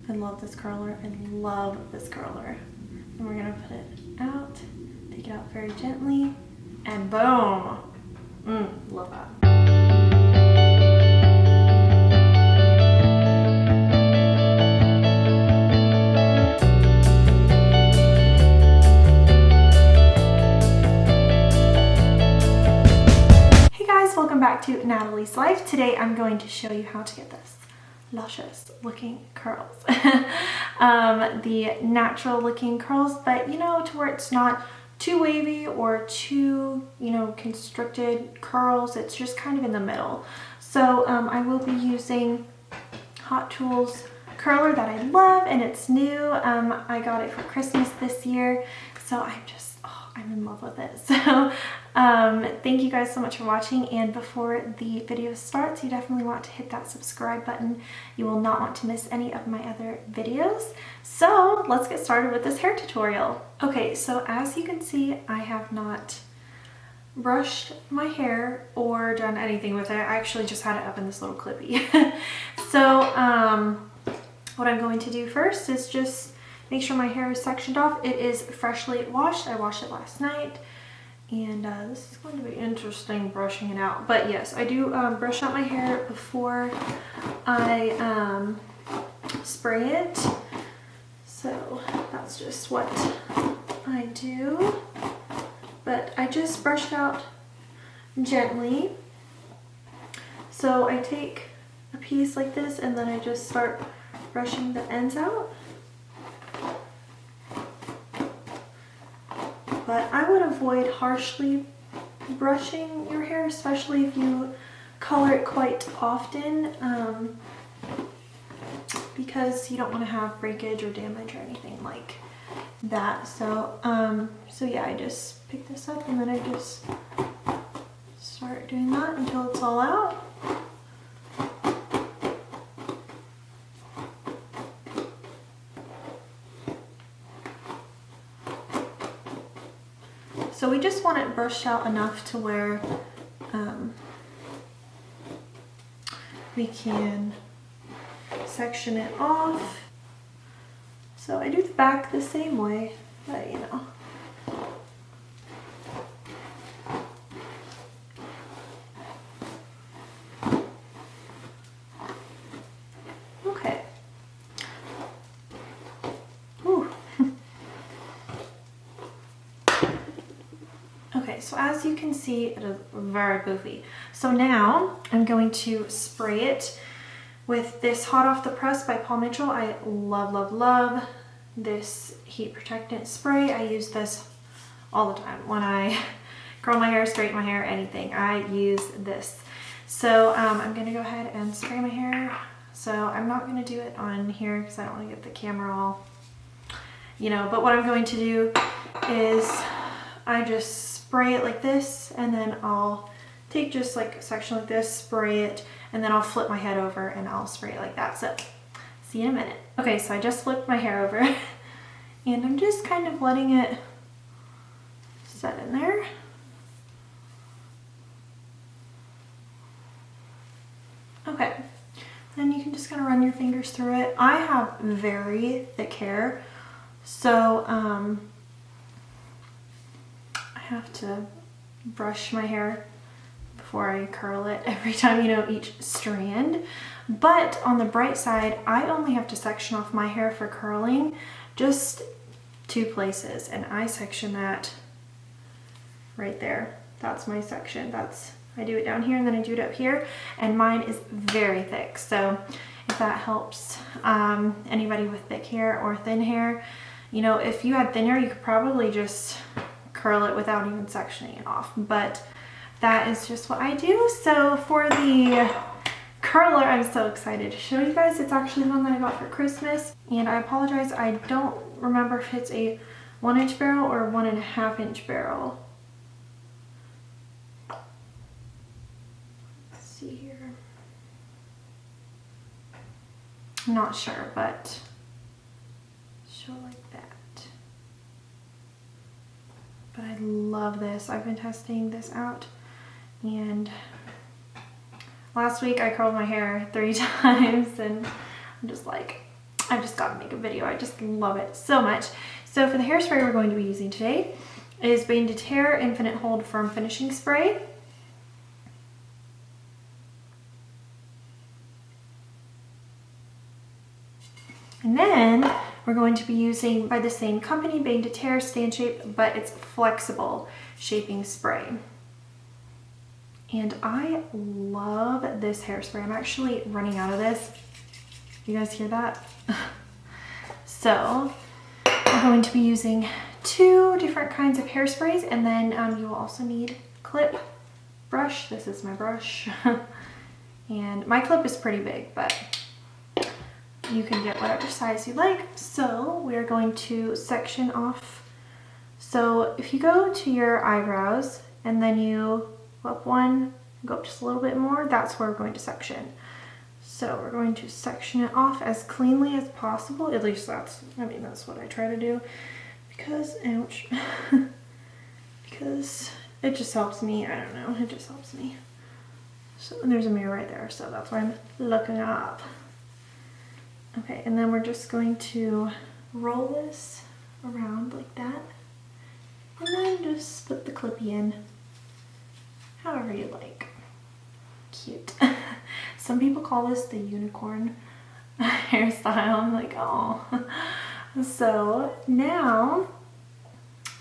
I love this curler. I love this curler. And we're gonna put it out, take it out very gently, and boom. Love that. Welcome back to Natalie's Life. Today I'm going to show you how to get this luscious looking curls. The natural looking curls, but you know, to where it's not too wavy or too, you know, constricted curls. It's just kind of in the middle. So I will be using Hot Tools curler that I love, and it's new. I got it for Christmas this year, so I'm in love with it. So thank you guys so much for watching, and before the video starts, you definitely want to hit that subscribe button. You will not want to miss any of my other videos. So let's get started with this hair tutorial. Okay, so as you can see, I have not brushed my hair or done anything with it. I actually just had it up in this little clippy. So what I'm going to do first is just make sure my hair is sectioned off. It is freshly washed. I washed it last night, and this is going to be interesting brushing it out. But yes, I do brush out my hair before I spray it. So that's just what I do. But I just brush it out gently. So I take a piece like this, and then I just start brushing the ends out. But I would avoid harshly brushing your hair, especially if you color it quite often, because you don't want to have breakage or damage or anything like that. So, yeah, I just pick this up, and then I just start doing that until it's all out. So we just want it brushed out enough to where we can section it off. So I do the back the same way, but you know. Okay. Whew. Okay, so as you can see, it is very poofy. So now I'm going to spray it with this Hot Off the Press by Paul Mitchell. I love, love, love this heat protectant spray. I use this all the time when I curl my hair, straighten my hair, anything. I use this. So I'm gonna go ahead and spray my hair. So I'm not gonna do it on here because I don't want to get the camera all, you know, but what I'm going to do is I just spray it like this, and then I'll take just like a section like this, spray it, and then I'll flip my head over and I'll spray it like that. So see you in a minute. Okay, so I just flipped my hair over and I'm just kind of letting it set in there. Okay, then you can just kind of run your fingers through it. I have very thick hair, so I have to brush my hair before I curl it every time, you know, each strand. But on the bright side, I only have to section off my hair for curling just 2 places, and I section that right there. That's my section. I do it down here, and then I do it up here, and mine is very thick. So if that helps anybody with thick hair or thin hair, you know, if you had thin hair, you could probably just curl it without even sectioning it off, but that is just what I do. So for the curler, I'm so excited to show you guys. It's actually one that I got for Christmas, and I apologize, I don't remember if it's a 1-inch barrel or 1.5-inch barrel. Let's see here. I'm not sure, but show like that. But I love this. I've been testing this out, and last week I curled my hair 3 times, and I'm just like, I've just got to make a video. I just love it so much. So for the hairspray we're going to be using today is Bang to Tear Infinite Hold Firm Finishing Spray. And then we're going to be using, by the same company, Bang to Tear Stand Shape, but it's flexible shaping spray. And I love this hairspray. I'm actually running out of this. You guys hear that? So we're going to be using 2 different kinds of hairsprays, and then you will also need clip brush. This is my brush. And my clip is pretty big, but you can get whatever size you like. So we're going to section off. So if you go to your eyebrows and then you go up one, go up just a little bit more, that's where we're going to section. So we're going to section it off as cleanly as possible. At least that's what I try to do, because, ouch, because it just helps me. I don't know, it just helps me. So, and there's a mirror right there, so that's why I'm looking up. Okay, and then we're just going to roll this around like that, and then just slip the clippy in however you like. Cute. Some people call this the unicorn hairstyle. I'm like, oh. So now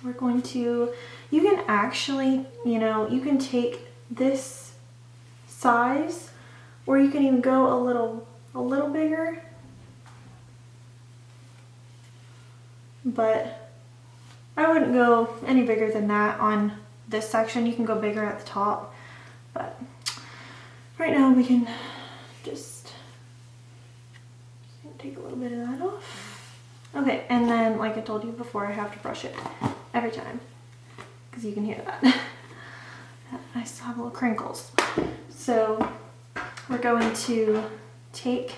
we're going to, you can actually, you can take this size, or you can even go a little bigger. But I wouldn't go any bigger than that on this section. You can go bigger at the top, but right now we can just take a little bit of that off. Okay, and then like I told you before, I have to brush it every time because you can hear that. I still have little crinkles. So we're going to take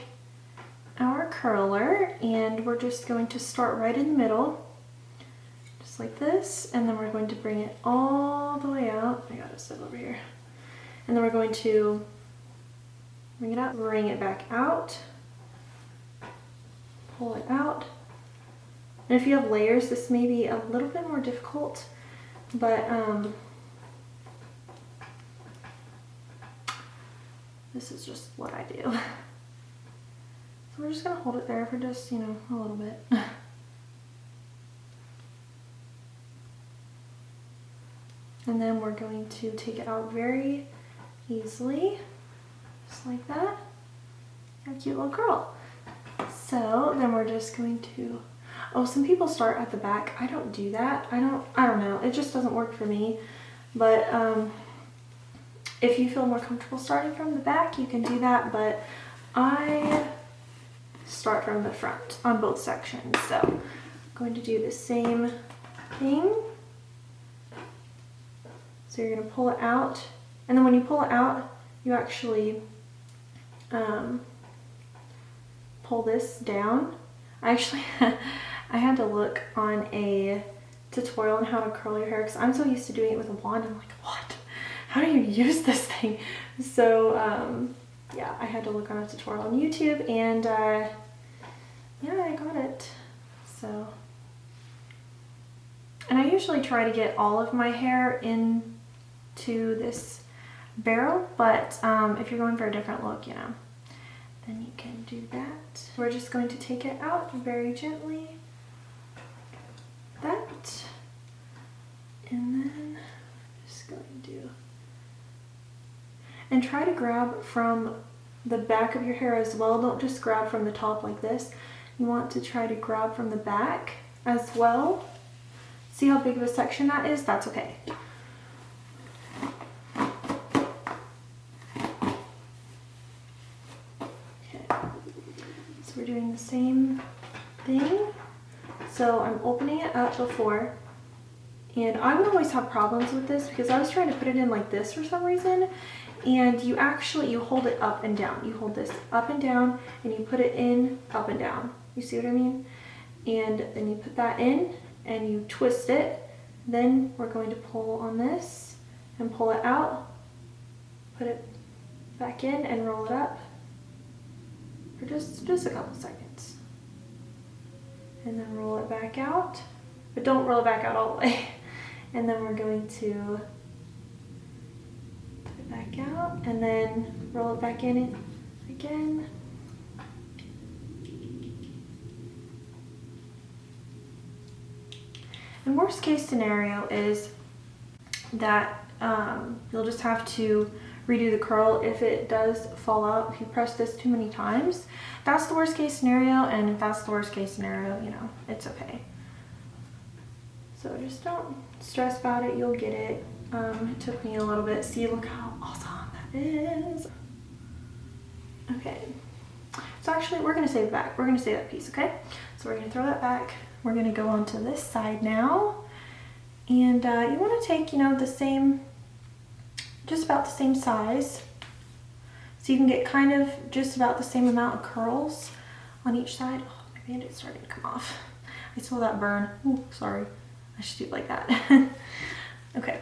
our curler and we're just going to start right in the middle, just like this, and then we're going to bring it all the way out. I gotta sit over here. And then we're going to bring it up, bring it back out, pull it out. And if you have layers, this may be a little bit more difficult, but this is just what I do. So we're just gonna hold it there for just, a little bit. And then we're going to take it out very easily, just like that. A cute little curl. So then we're just going to, some people start at the back. I don't do that. I don't know. It just doesn't work for me. But if you feel more comfortable starting from the back, you can do that. But I start from the front on both sections. So I'm going to do the same thing. So you're going to pull it out, and then when you pull it out, you actually pull this down. I had to look on a tutorial on how to curl your hair because I'm so used to doing it with a wand. I'm like, what? How do you use this thing? So yeah, I had to look on a tutorial on YouTube, and yeah, I got it. So, and I usually try to get all of my hair into this barrel, but if you're going for a different look, then you can do that. We're just going to take it out very gently, like that, and then just going to, and try to grab from the back of your hair as well. Don't just grab from the top like this. You want to try to grab from the back as well. See how big of a section that is? That's okay. Okay, so we're doing the same thing. So I'm opening it up before, and I would always have problems with this because I was trying to put it in like this for some reason, and you hold it up and down. You hold this up and down, and you put it in up and down. You see what I mean? And then you put that in, and you twist it. Then we're going to pull on this and pull it out, put it back in and roll it up for just a couple seconds. and then roll it back out, but don't roll it back out all the way. And then we're going to put it back out and then roll it back in again. And worst case scenario is that you'll just have to redo the curl if it does fall out if you press this too many times. That's the worst case scenario, and if that's the worst case scenario, you know, it's okay. So just don't stress about it, you'll get it. It took me a little bit. See, look how awesome that is. Okay, so actually we're gonna save it back. We're gonna save that piece, okay? So we're gonna throw that back. We're gonna go on to this side now. And you wanna take, you know, the same, just about the same size. So you can get kind of just about the same amount of curls on each side. Oh, my band-aid's starting to come off. I saw that burn. Ooh, sorry. I should do it like that. Okay.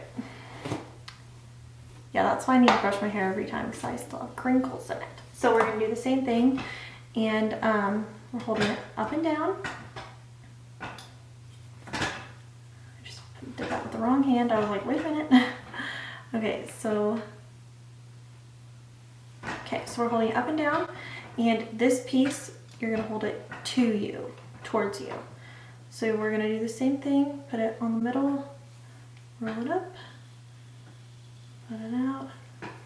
Yeah, that's why I need to brush my hair every time because I still have crinkles in it. So we're gonna do the same thing, and we're holding it up and down. I just did that with the wrong hand. I was like, wait a minute. Okay, so we're holding it up and down, and this piece, you're gonna hold it to you, towards you. So we're gonna do the same thing, put it on the middle, roll it up, put it out,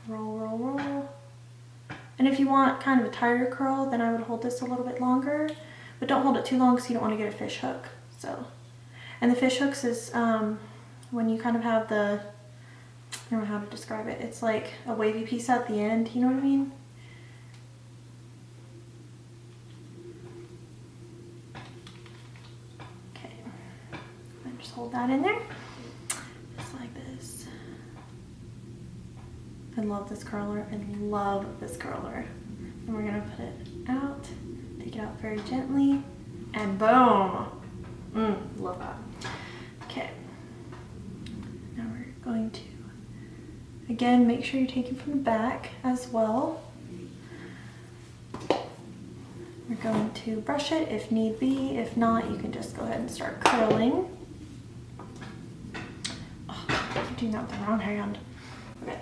roll, roll, roll. And if you want kind of a tighter curl, then I would hold this a little bit longer, but don't hold it too long because you don't want to get a fish hook. So, and the fish hooks is when you kind of have the, I don't know how to describe it. It's like a wavy piece at the end, you know what I mean? Okay, and just hold that in there, just like this. I love this curler, and love this curler. And we're gonna put it out, take it out very gently, and boom! Love that. Okay, now we're going to, again, make sure you're taking from the back as well. We're going to brush it if need be. If not, you can just go ahead and start curling. Oh, I keep doing that with the wrong hand. Okay.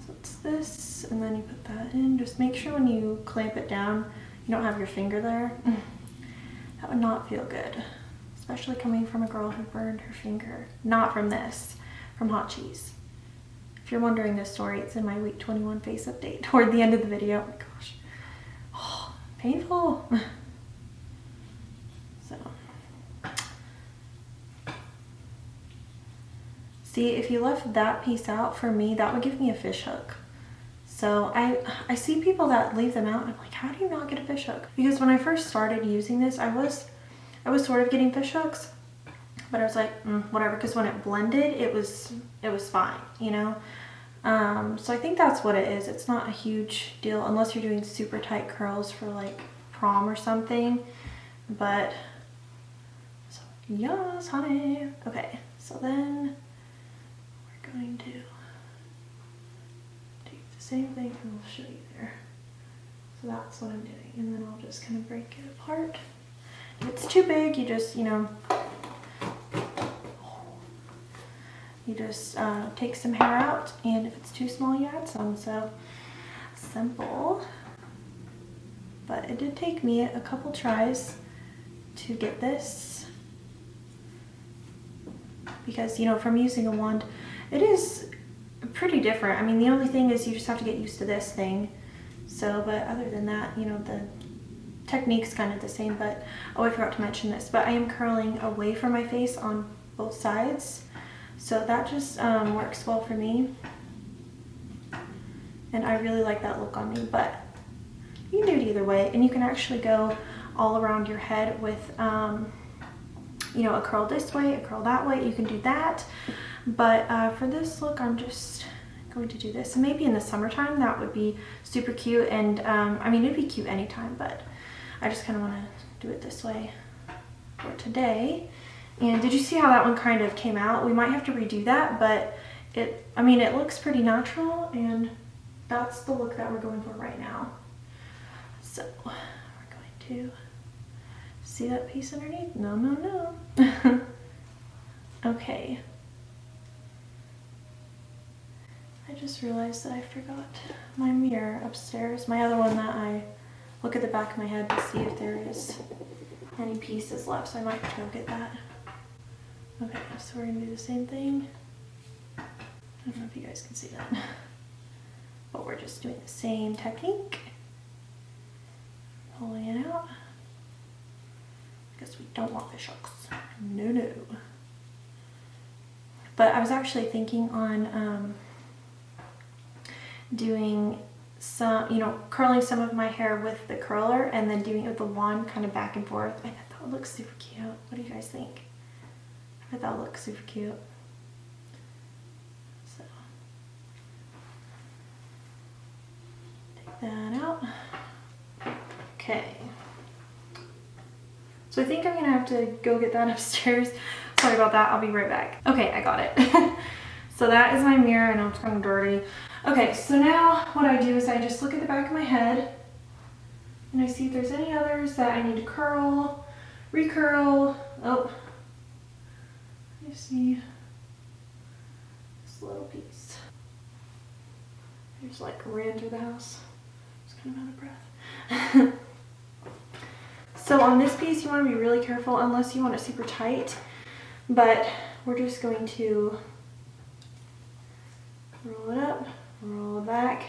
So it's this, and then you put that in. Just make sure when you clamp it down, you don't have your finger there. That would not feel good, especially coming from a girl who burned her finger. Not from this, from hot cheese. If you're wondering this story, it's in my week 21 face update toward the end of the video. Oh my gosh. Oh, painful. So. See, if you left that piece out, for me, that would give me a fish hook. So I see people that leave them out, and I'm like, how do you not get a fish hook? Because when I first started using this, I was sort of getting fish hooks, but I was like, whatever, because when it blended, it was fine, you know? So I think that's what it is. It's not a huge deal unless you're doing super tight curls for like prom or something, but so yes, honey. Okay, so then we're going to take the same thing, and I'll show you there. So that's what I'm doing, and then I'll just kind of break it apart. If it's too big, you just, you know, take some hair out, and if it's too small, you add some. So simple. But it did take me a couple tries to get this, because, you know, from using a wand, it is pretty different. I mean, the only thing is you just have to get used to this thing. So, but other than that, you know, the technique's kind of the same. But oh, I forgot to mention this, but I am curling away from my face on both sides, so that just works well for me, and I really like that look on me. But you can do it either way, and you can actually go all around your head with you know, a curl this way, a curl that way. You can do that, but for this look, I'm just going to do this. And maybe in the summertime that would be super cute, and I mean, it'd be cute anytime, but I just kind of want to do it this way for today. And did you see how that one kind of came out? We might have to redo that, but I mean, it looks pretty natural, and that's the look that we're going for right now. So we're going to See that piece underneath? No, no, no. Okay. I just realized that I forgot my mirror upstairs. My other one that I look at the back of my head to see if there is any pieces left, so I might go get that. Okay, so we're gonna do the same thing. I don't know if you guys can see that, but we're just doing the same technique. Pulling it out, because we don't want fish hooks. No, no. But I was actually thinking on doing some, you know, curling some of my hair with the curler and then doing it with the wand kind of back and forth. I thought that would look super cute. What do you guys think? I thought that would look super cute. So, take that out. Okay. So I think I'm gonna have to go get that upstairs. Sorry about that, I'll be right back. Okay, I got it. So that is my mirror. I know it's kind of dirty. Okay, so now what I do is I just look at the back of my head and I see if there's any others that I need to curl, recurl. Oh, you see this little piece. I just like ran through the house. Just kind of out of breath. So on this piece, you want to be really careful unless you want it super tight, but we're just going to roll it up, roll it back,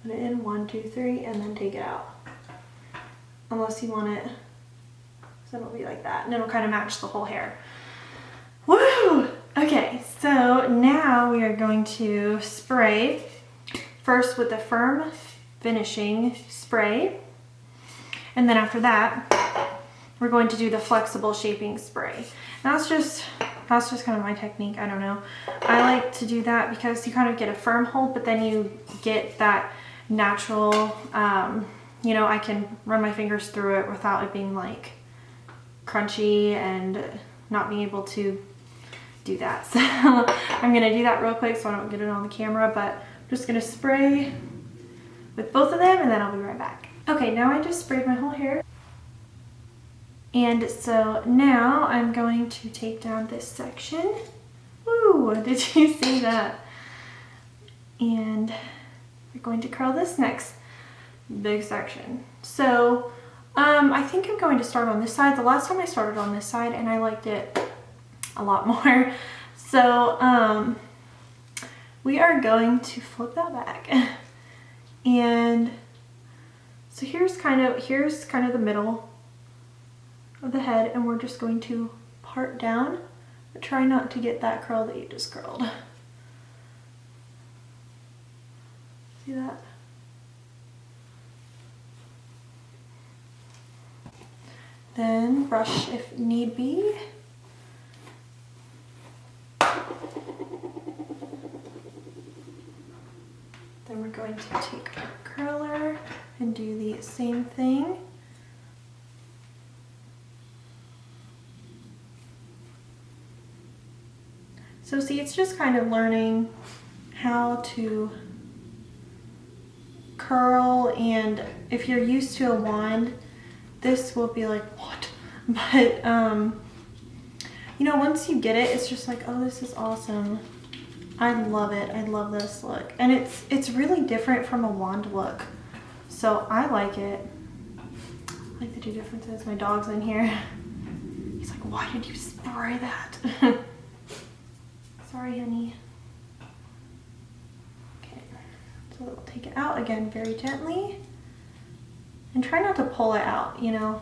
put it in 1, 2, 3, and then take it out. Unless you want it, so it'll be like that, and it'll kind of match the whole hair. Woo! Okay, so now we are going to spray first with the firm finishing spray, and then after that we're going to do the flexible shaping spray. And that's just kind of my technique. I don't know, I like to do that because you kind of get a firm hold, but then you get that natural, you know, I can run my fingers through it without it being like crunchy and not being able to do that. So I'm gonna do that real quick so I don't get it on the camera, but I'm just gonna spray with both of them and then I'll be right back. Okay, now I just sprayed my whole hair. And so now I'm going to take down this section. Woo, did you see that? And we're going to curl this next big section. So I think I'm going to start on this side. The last time I started on this side and I liked it a lot more. So we are going to flip that back. And so here's kind of the middle of the head, and we're just going to part down, but try not to get that curl that you just curled. See that? Then brush if need be. Then we're going to take our curler and do the same thing. So see, it's just kind of learning how to curl, and if you're used to a wand, this will be like, what? But you know, once you get it, it's just like, oh, this is awesome. I love it. I love this look. And it's really different from a wand look. So I like it. I like the two differences. My dog's in here. He's like, why did you spray that? Sorry, honey. Okay, so we'll take it out again very gently. And try not to pull it out, you know.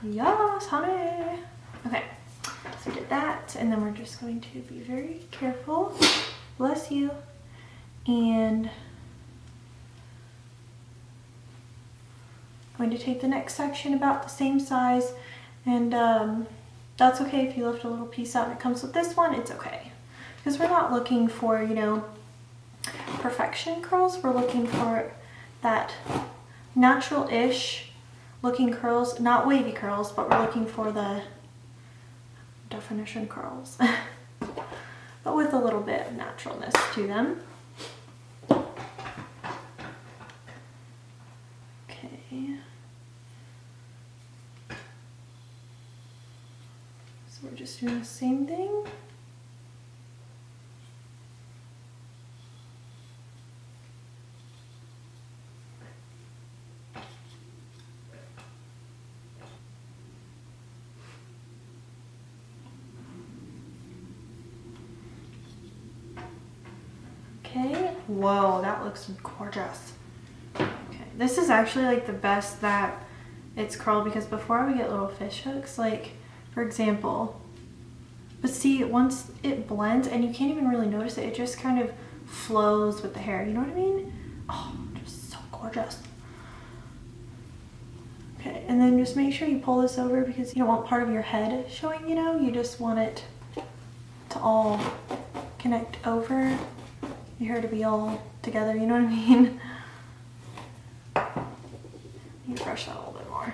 Yes, honey. Okay. So we did that, and then we're just going to be very careful, bless you, and I'm going to take the next section about the same size, and that's okay if you left a little piece out and it comes with this one, it's okay. Because we're not looking for, you know, perfection curls, we're looking for that natural-ish looking curls, not wavy curls, but we're looking for the definition curls, but with a little bit of naturalness to them. Okay. So we're just doing the same thing. Okay, whoa, that looks gorgeous. Okay, this is actually like the best that it's curled, because before I would get little fish hooks, like for example, but see, once it blends and you can't even really notice it, it just kind of flows with the hair, you know what I mean? Oh, just so gorgeous. Okay, and then just make sure you pull this over, because you don't want part of your head showing, you know, you just want it to all connect over. Your hair to be all together, you know what I mean? You brush that a little bit more.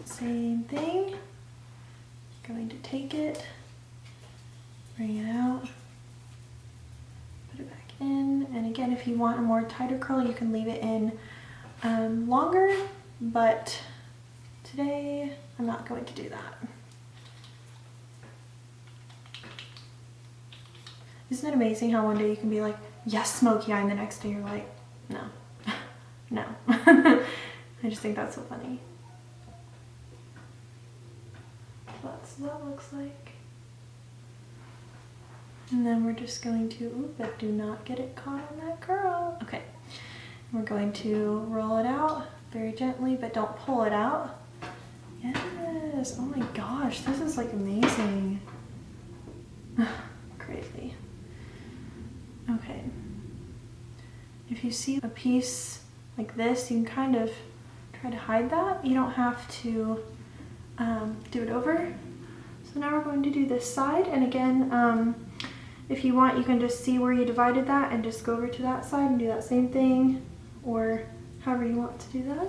Same thing. Going to take it, bring it out, put it back in, and again, if you want a more tighter curl, you can leave it in longer, but today I'm not going to do that. Isn't it amazing how one day you can be like, yes, smoky eye, and the next day you're like, no, no. I just think that's so funny. That's what that looks like. And then we're just going to, ooh, but do not get it caught on that curl. Okay, we're going to roll it out very gently, but don't pull it out. Yes, oh my gosh, this is like amazing. Crazy. Okay, if you see a piece like this, you can kind of try to hide that. You don't have to do it over. So now we're going to do this side, and again, if you want, you can just see where you divided that and just go over to that side and do that same thing, or however you want to do that.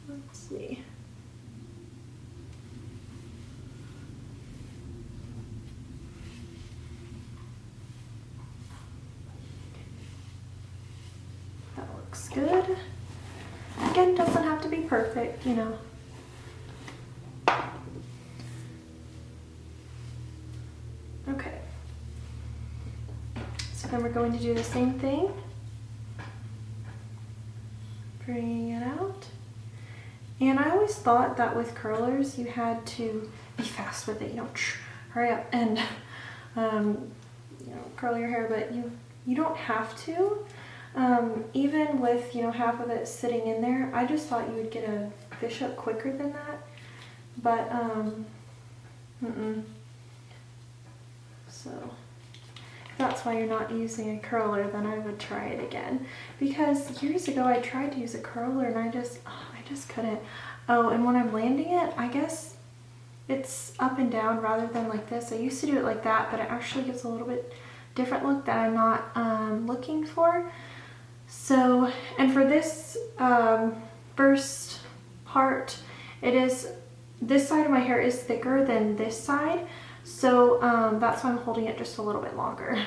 Let's see. Looks good. Again, doesn't have to be perfect, you know. Okay. So then we're going to do the same thing. Bringing it out. And I always thought that with curlers, you had to be fast with it, you know, hurry up and you know, curl your hair, but you don't have to. Even with, you know, half of it sitting in there, I just thought you would get a fish hook quicker than that, but so if that's why you're not using a curler, then I would try it again, because years ago I tried to use a curler and I just couldn't. Oh, and when I'm landing it, I guess it's up and down rather than like this. I used to do it like that, but it actually gives a little bit different look that I'm not looking for. So, and for this first part, it is, this side of my hair is thicker than this side, so that's why I'm holding it just a little bit longer.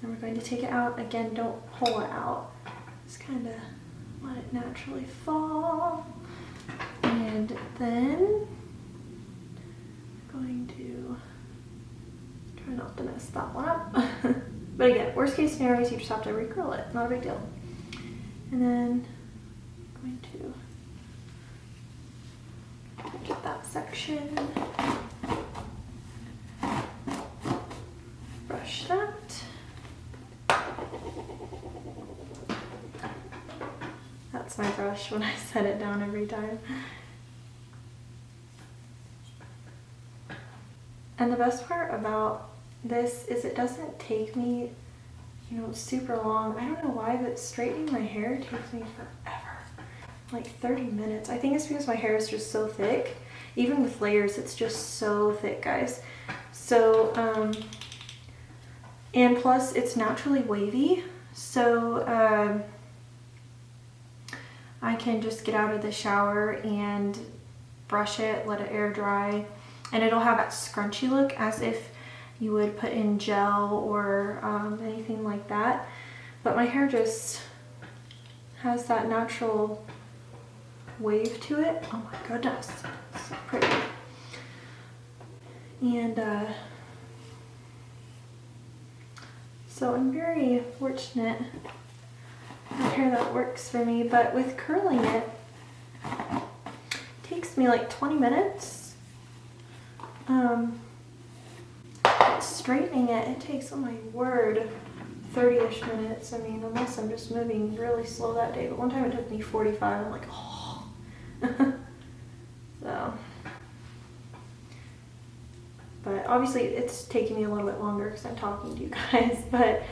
Then we're going to take it out. Again, don't pull it out. Just kind of let it naturally fall. And then I'm going to try not to mess that one up. But again, worst case scenario is you just have to recurl it. Not a big deal. And then I'm going to get that section. Brush that. That's my brush when I set it down every time. And the best part about this is it doesn't take me, you know, super long. I don't know why, but straightening my hair takes me forever. Like 30 minutes. I think it's because my hair is just so thick. Even with layers, it's just so thick, guys. So, and plus it's naturally wavy. So, I can just get out of the shower and brush it, let it air dry, and it'll have that scrunchy look as if you would put in gel or anything like that. but my hair just has that natural wave to it. Oh my goodness, so pretty. And so I'm very fortunate with hair that works for me, but with curling it takes me like 20 minutes. Straightening it takes, oh my word, 30-ish minutes. I mean, unless I'm just moving really slow that day. But one time it took me 45. I'm like, oh. So, but obviously it's taking me a little bit longer because I'm talking to you guys. But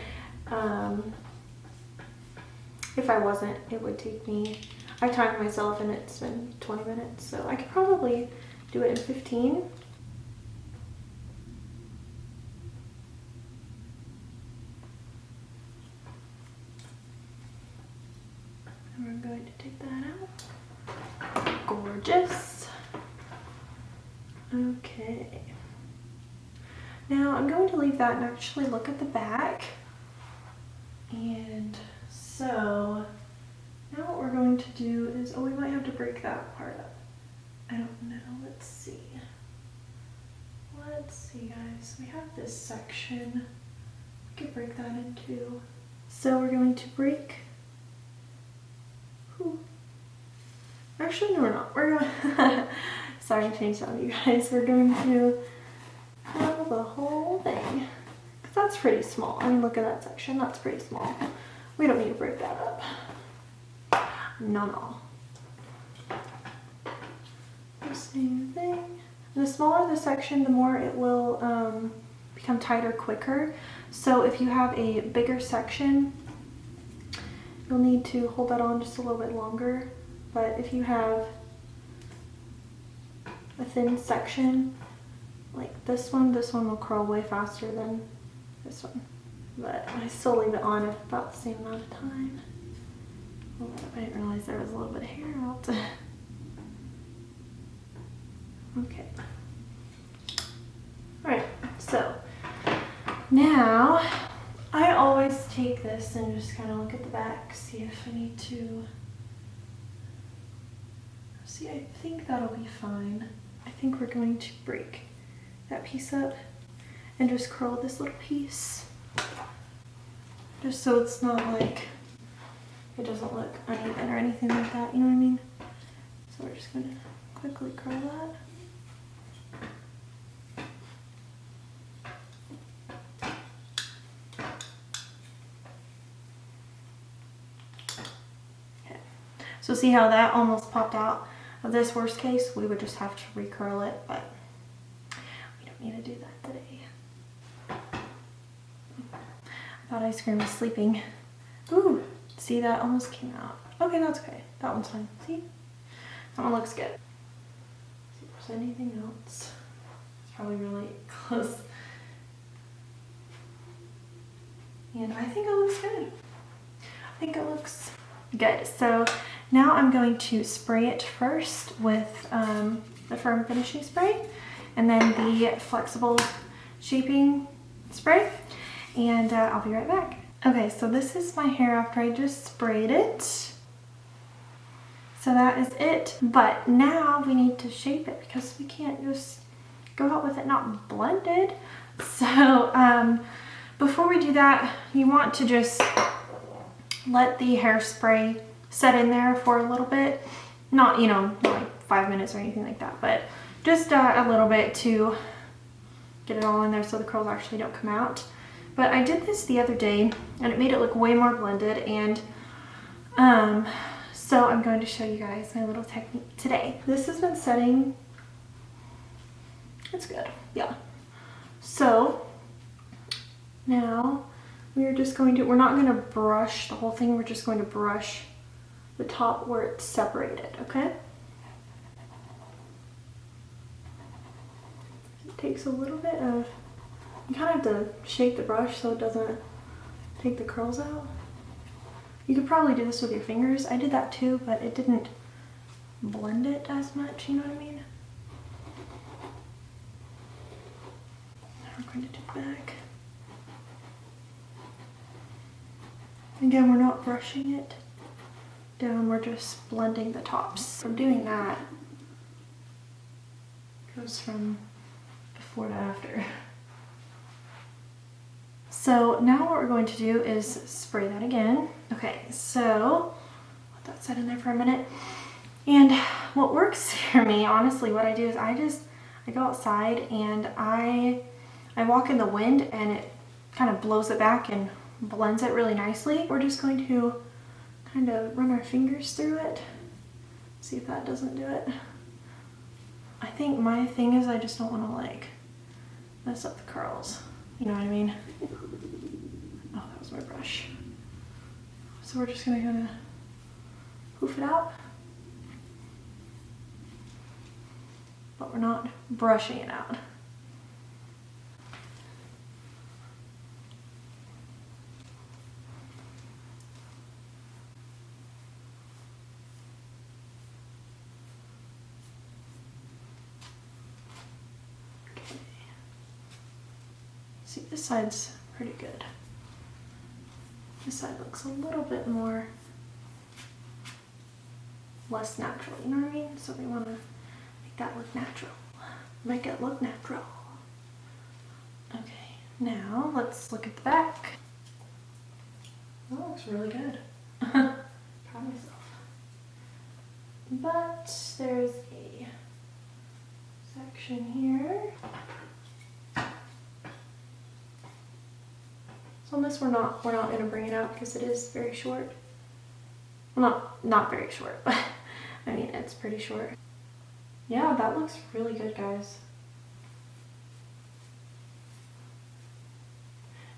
if I wasn't, it would take me, I timed myself and it's been 20 minutes. So I could probably do it in 15. We're going to take that out. Gorgeous. Okay. Now I'm going to leave that and actually look at the back. And so now what we're going to do is, oh, we might have to break that part up. I don't know. Let's see. Let's see, guys. We have this section. We could break that in two. So we're going to break. Actually, no, we're not. We're going sorry, I changed that, you guys. We're going to have the whole thing. Because that's pretty small. I mean, look at that section. That's pretty small. We don't need to break that up. No. The same thing. The smaller the section, the more it will become tighter quicker. So if you have a bigger section, you'll need to hold that on just a little bit longer. But if you have a thin section like this one will curl way faster than this one. But I still leave it on about the same amount of time. Oh, I didn't realize there was a little bit of hair out. Okay. Alright, so now I always take this and just kind of look at the back, see if I need to. See, I think that'll be fine. I think we're going to break that piece up and just curl this little piece. Just so it's not like, it doesn't look uneven or anything like that, you know what I mean? So we're just going to quickly curl that. So see how that almost popped out of this worst case? We would just have to recurl it, but we don't need to do that today. I thought ice cream was sleeping. Ooh, see, that almost came out. Okay, that's okay. That one's fine. See? That one looks good. See if there's anything else. It's probably really close. And I think it looks good. I think it looks good. So now I'm going to spray it first with the firm finishing spray and then the flexible shaping spray, and I'll be right back. Okay, so this is my hair after I just sprayed it. So that is it, but now we need to shape it because we can't just go out with it not blended. So before we do that, you want to just let the hairspray set in there for a little bit. Not, you know, not like 5 minutes or anything like that, but just a little bit to get it all in there so the curls actually don't come out. But I did this the other day and it made it look way more blended, and so I'm going to show you guys my little technique today. This has been setting. It's good, yeah. So now we're just going to, we're not going to brush the whole thing, we're just going to brush the top where it's separated, okay? It takes a little bit of, you kind of have to shake the brush so it doesn't take the curls out. You could probably do this with your fingers. I did that too, but it didn't blend it as much, you know what I mean? Now we're going to do the back. Again, we're not brushing it down, we're just blending the tops. From doing that, goes from before to after. So now what we're going to do is spray that again. Okay, so let that set in there for a minute. And what works for me, honestly, what I do is I go outside and I walk in the wind and it kind of blows it back and blends it really nicely. We're just going to kind of run our fingers through it. See if that doesn't do it. I think my thing is I just don't want to like mess up the curls. You know what I mean? Oh, that was my brush. So we're just gonna kind of poof it out. But we're not brushing it out. Okay. See, this side's pretty good. This side looks a little bit more less natural, you know what I mean? So we want to make that look natural. Make it look natural. Okay, now let's look at the back. That looks really good. Proud of myself. But there's a section here. So on this we're not going to bring it out because it is very short. Well, not very short, but I mean it's pretty short. Yeah, that looks really good, guys.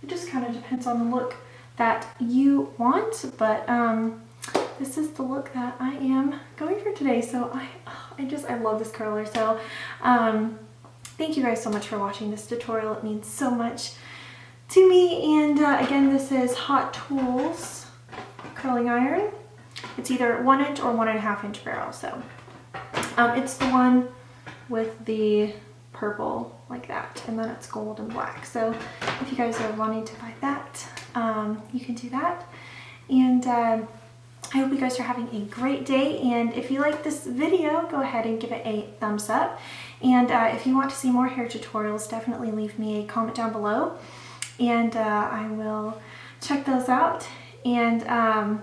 It just kind of depends on the look that you want, but this is the look that I am going for today. So I love this curler. So thank you guys so much for watching this tutorial. It means so much to me. And again, this is Hot Tools curling iron. It's either 1 inch or 1.5 inch barrel. So it's the one with the purple like that, and then it's gold and black. So if you guys are wanting to buy that, you can do that. And I hope you guys are having a great day, and if you like this video, go ahead and give it a thumbs up. And if you want to see more hair tutorials, definitely leave me a comment down below, and I will check those out. And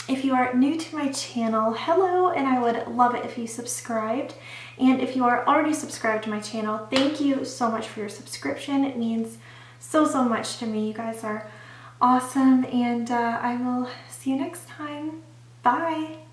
if you are new to my channel, hello, and I would love it if you subscribed. And if you are already subscribed to my channel, thank you so much for your subscription. It means so much to me. You guys are awesome, and I will see you next time. Bye.